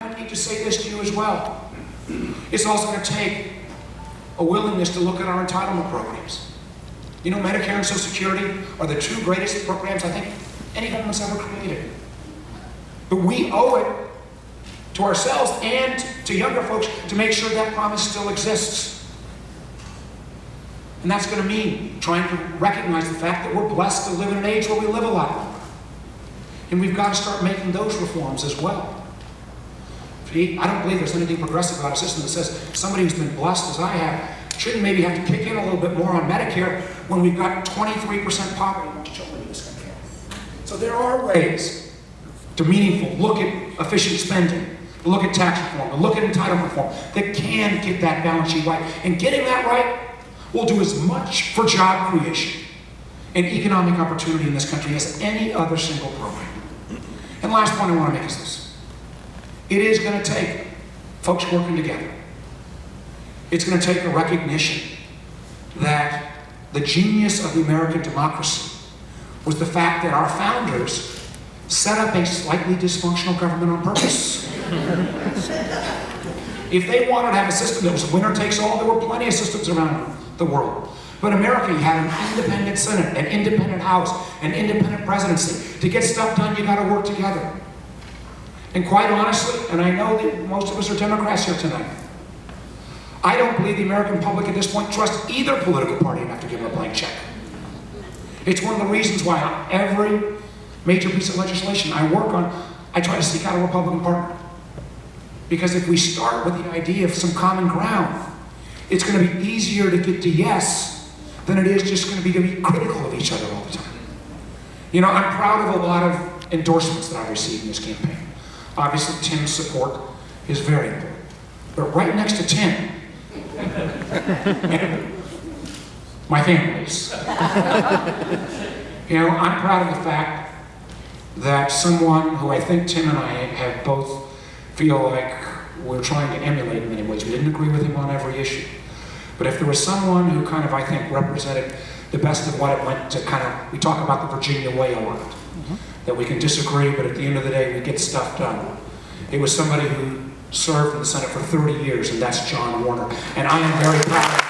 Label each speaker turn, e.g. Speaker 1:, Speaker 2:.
Speaker 1: I need to say this to you as well. It's also going to take a willingness to look at our entitlement programs. You know, Medicare and Social Security are the two greatest programs I think any government's ever created. But we owe it to ourselves and to younger folks to make sure that promise still exists. And that's going to mean trying to recognize the fact that we're blessed to live in an age where we live a lot longer. And we've got to start making those reforms as well. See, I don't believe there's anything progressive about a system that says somebody who's been blessed as I have shouldn't maybe have to kick in a little bit more on Medicare when we've got 23% poverty amongst children in this country. So there are ways to meaningful look at efficient spending, to look at tax reform, to look at entitlement reform that can get that balance sheet right. And getting that right will do as much for job creation and economic opportunity in this country as any other single program. And last point I want to make is this. It is going to take folks working together. It's going to take a recognition that the genius of the American democracy was the fact that our founders set up a slightly dysfunctional government on purpose. If they wanted to have a system that was winner takes all, there were plenty of systems around the world. But in America, you had an independent Senate, an independent House, an independent presidency. To get stuff done, you got to work together. And quite honestly, and I know that most of us are Democrats here tonight, I don't believe the American public at this point trusts either political party enough to give them a blank check. It's one of the reasons why on every major piece of legislation I work on, I try to seek out a Republican partner. Because if we start with the idea of some common ground, it's going to be easier to get to yes than it is just going to be critical of each other all the time. You know, I'm proud of a lot of endorsements that I've received in this campaign. Obviously, Tim's support is very important. But right next to Tim, my family's. You know, I'm proud of the fact that someone who I think Tim and I have both feel like we're trying to emulate in many ways. We didn't agree with him on every issue. But if there was someone who kind of, I think, represented the best of what it went to kind of, we talk about the Virginia way a lot. That we can disagree, but at the end of the day, we get stuff done. It was somebody who served in the Senate for 30 years, and that's John Warner. And I am very proud of him.